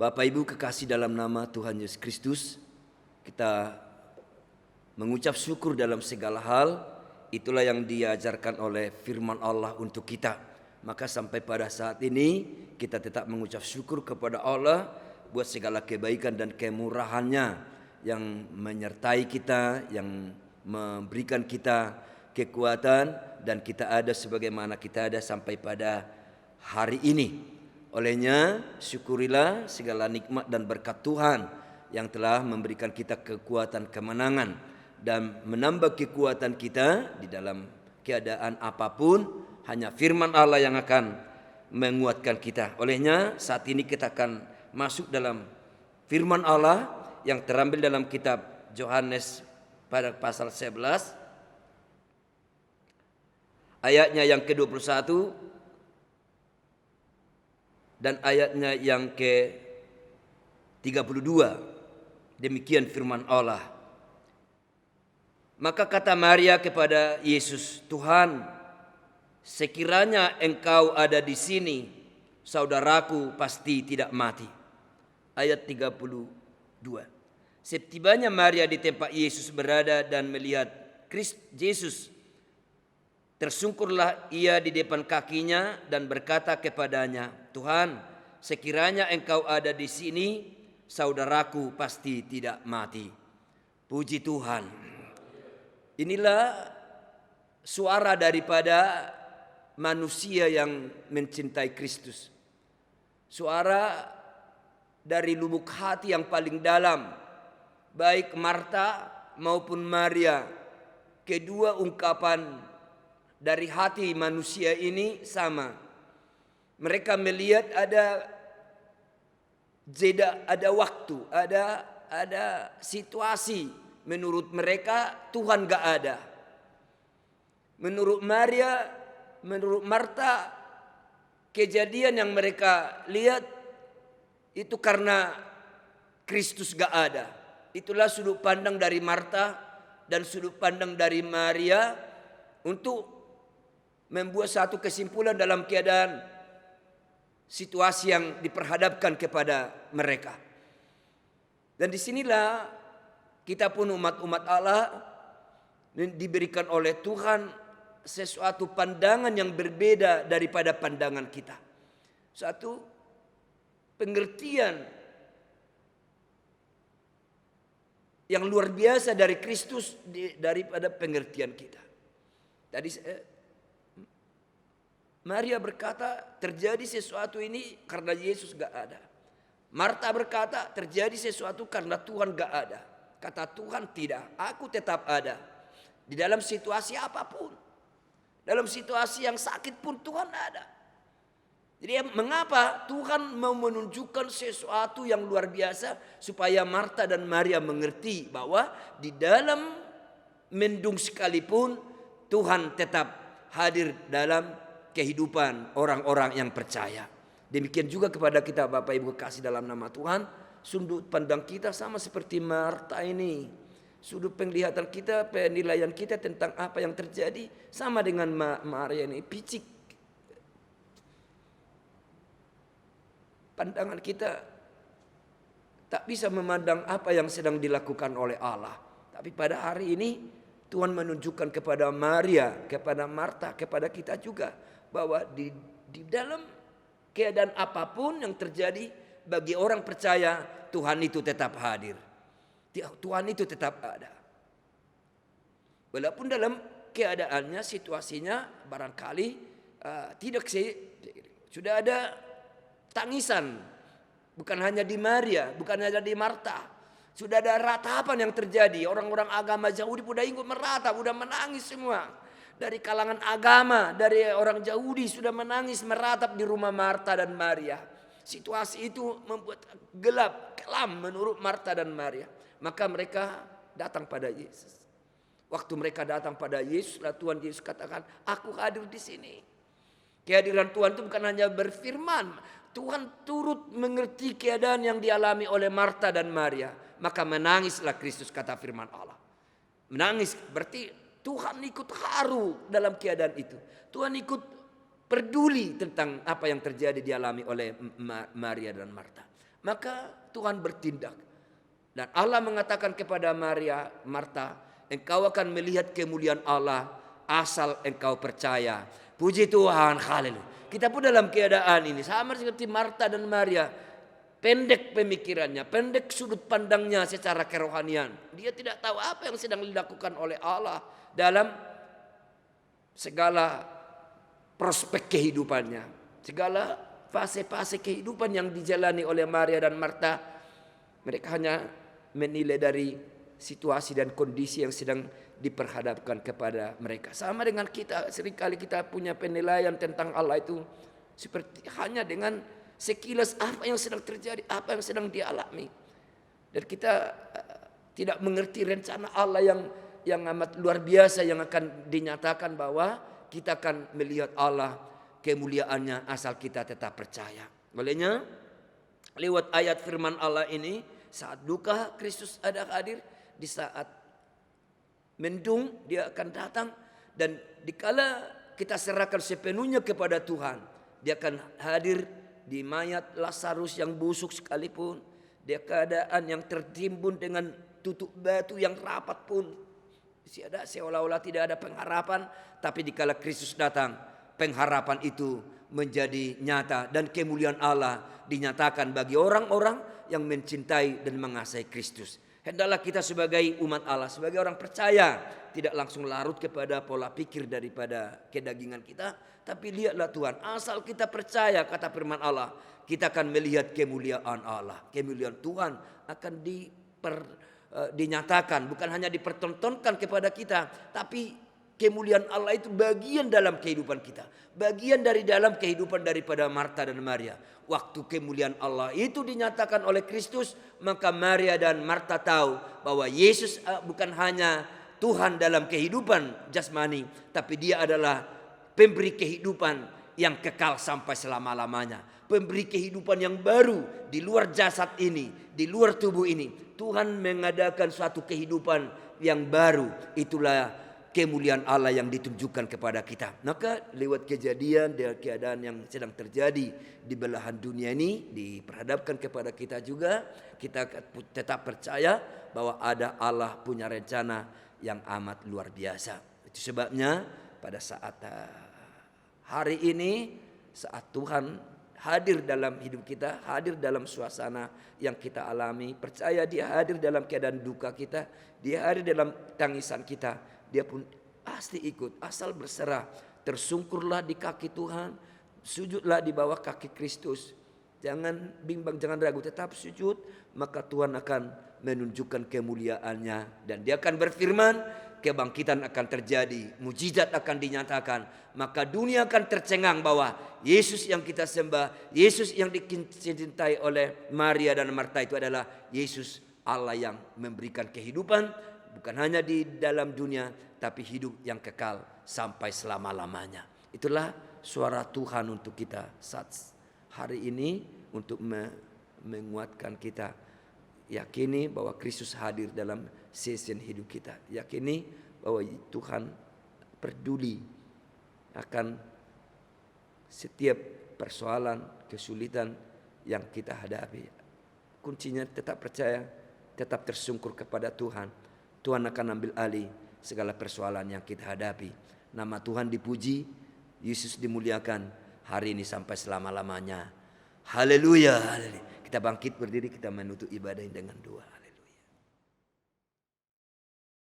Bapak Ibu kekasih dalam nama Tuhan Yesus Kristus, kita mengucap syukur dalam segala hal. Itulah yang diajarkan oleh firman Allah untuk kita. Maka sampai pada saat ini kita tetap mengucap syukur kepada Allah buat segala kebaikan dan kemurahannya yang menyertai kita, yang memberikan kita kekuatan, dan kita ada sebagaimana kita ada sampai pada hari ini. Olehnya syukurilah segala nikmat dan berkat Tuhan yang telah memberikan kita kekuatan kemenangan dan menambah kekuatan kita di dalam keadaan apapun. Hanya firman Allah yang akan menguatkan kita. Olehnya saat ini kita akan masuk dalam firman Allah yang terambil dalam kitab Yohanes pada pasal 11 ayatnya yang ke-21 dan ayatnya yang ke-32. Demikian firman Allah. Maka kata Maria kepada Yesus, "Tuhan, sekiranya engkau ada di sini, saudaraku pasti tidak mati." Ayat 32. Setibanya Maria di tempat Yesus berada dan melihat Yesus, tersungkurlah ia di depan kakinya dan berkata kepadanya, "Tuhan, sekiranya engkau ada di sini, saudaraku pasti tidak mati." Puji Tuhan. Inilah suara daripada manusia yang mencintai Kristus. Suara dari lubuk hati yang paling dalam, baik Marta maupun Maria. Kedua ungkapan dari hati manusia ini sama. Mereka melihat ada jeda, ada waktu, ada situasi. Menurut mereka Tuhan gak ada. Menurut Maria, menurut Marta, kejadian yang mereka lihat itu karena Kristus gak ada. Itulah sudut pandang dari Marta dan sudut pandang dari Maria untuk membuat satu kesimpulan dalam keadaan situasi yang diperhadapkan kepada mereka. Dan disinilah kita pun umat-umat Allah diberikan oleh Tuhan sesuatu pandangan yang berbeda daripada pandangan kita. Satu pengertian yang luar biasa dari Kristus daripada pengertian kita. Tadi Maria berkata terjadi sesuatu ini karena Yesus gak ada. Marta berkata terjadi sesuatu karena Tuhan gak ada. Kata Tuhan, tidak, aku tetap ada. Di dalam situasi apapun. Dalam situasi yang sakit pun Tuhan ada. Jadi mengapa Tuhan mau menunjukkan sesuatu yang luar biasa supaya Marta dan Maria mengerti bahwa di dalam mendung sekalipun Tuhan tetap hadir dalam kehidupan orang-orang yang percaya. Demikian juga kepada kita Bapak Ibu kasih dalam nama Tuhan, sudut pandang kita sama seperti Marta ini. Sudut penglihatan kita, penilaian kita tentang apa yang terjadi sama dengan Maria ini, picik. Pandangan kita tak bisa memandang apa yang sedang dilakukan oleh Allah. Tapi pada hari ini Tuhan menunjukkan kepada Maria, kepada Marta, kepada kita juga bahwa di dalam keadaan apapun yang terjadi bagi orang percaya, Tuhan itu tetap hadir. Tuhan itu tetap ada. Walaupun dalam keadaannya, situasinya barangkali tidak sudah ada tangisan. Bukan hanya di Maria, bukan hanya di Marta. Sudah ada ratapan yang terjadi. Orang-orang agama Yahudi sudah ikut meratap, sudah menangis semua. Dari kalangan agama, dari orang Yahudi sudah menangis meratap di rumah Marta dan Maria. Situasi itu membuat gelap, kelam menurut Marta dan Maria. Maka mereka datang pada Yesus. Waktu mereka datang pada Yesus, Tuhan Yesus katakan, "Aku hadir di sini." Kehadiran Tuhan itu bukan hanya berfirman. Tuhan turut mengerti keadaan yang dialami oleh Marta dan Maria. Maka menangislah Kristus, kata firman Allah. Menangis berarti Tuhan ikut haru dalam keadaan itu. Tuhan ikut peduli tentang apa yang terjadi dialami oleh Maria dan Marta. Maka Tuhan bertindak. Dan Allah mengatakan kepada Marta, engkau akan melihat kemuliaan Allah asal engkau percaya. Puji Tuhan, haleluya. Kita pun dalam keadaan ini sama seperti Marta dan Maria. Pendek pemikirannya, pendek sudut pandangnya secara kerohanian. Dia tidak tahu apa yang sedang dilakukan oleh Allah dalam segala prospek kehidupannya. Segala fase-fase kehidupan yang dijalani oleh Maria dan Marta. Mereka hanya menilai dari situasi dan kondisi yang sedang diperhadapkan kepada mereka. Sama dengan kita, seringkali kita punya penilaian tentang Allah itu seperti hanya dengan sekilas apa yang sedang terjadi, apa yang sedang dialami. Dan kita tidak mengerti rencana Allah yang amat luar biasa yang akan dinyatakan, bahwa kita akan melihat Allah kemuliaannya asal kita tetap percaya. Olehnya lewat ayat firman Allah ini, saat duka Kristus ada hadir, di saat mendung dia akan datang, dan dikala kita serahkan sepenuhnya kepada Tuhan, dia akan hadir di mayat Lazarus yang busuk sekalipun, dia keadaan yang tertimbun dengan tutup batu yang rapat pun, seolah-olah tidak ada pengharapan. Tapi dikala Kristus datang, pengharapan itu menjadi nyata, dan kemuliaan Allah dinyatakan bagi orang-orang yang mencintai dan mengasihi Kristus. Hendaklah kita sebagai umat Allah, sebagai orang percaya, tidak langsung larut kepada pola pikir daripada kedagingan kita, tapi lihatlah Tuhan, asal kita percaya kata firman Allah, kita akan melihat kemuliaan Allah. Kemuliaan Tuhan akan dinyatakan, bukan hanya dipertontonkan kepada kita, tapi kemuliaan Allah itu bagian dalam kehidupan kita, bagian dari dalam kehidupan daripada Marta dan Maria. Waktu kemuliaan Allah itu dinyatakan oleh Kristus, maka Maria dan Marta tahu bahwa Yesus bukan hanya Tuhan dalam kehidupan jasmani, tapi dia adalah pemberi kehidupan yang kekal sampai selama-lamanya. Pemberi kehidupan yang baru di luar jasad ini, di luar tubuh ini. Tuhan mengadakan suatu kehidupan yang baru. Itulah kemuliaan Allah yang ditunjukkan kepada kita. Maka lewat kejadian dan keadaan yang sedang terjadi di belahan dunia ini, diperhadapkan kepada kita juga, kita tetap percaya bahwa ada Allah punya rencana yang amat luar biasa. Itu sebabnya pada saat hari ini, saat Tuhan hadir dalam hidup kita, hadir dalam suasana yang kita alami, percaya dia hadir dalam keadaan duka kita, dia hadir dalam tangisan kita, dia pun pasti ikut, asal berserah. Tersungkurlah di kaki Tuhan, sujudlah di bawah kaki Kristus. Jangan bimbang, jangan ragu, tetap sujud, maka Tuhan akan menunjukkan kemuliaannya, dan dia akan berfirman, kebangkitan akan terjadi, mujizat akan dinyatakan, maka dunia akan tercengang bahwa Yesus yang kita sembah, Yesus yang dicintai oleh Maria dan Marta itu adalah Yesus Allah yang memberikan kehidupan, bukan hanya di dalam dunia, tapi hidup yang kekal sampai selama-lamanya. Itulah suara Tuhan untuk kita saat hari ini, untuk menguatkan kita. Yakini bahwa Kristus hadir dalam season hidup kita. Yakini bahwa Tuhan peduli akan setiap persoalan, kesulitan yang kita hadapi. Kuncinya tetap percaya, tetap tersungkur kepada Tuhan. Tuhan akan ambil alih segala persoalan yang kita hadapi. Nama Tuhan dipuji, Yesus dimuliakan hari ini sampai selama-lamanya. Haleluya. Kita bangkit berdiri, kita menutup ibadah dengan doa.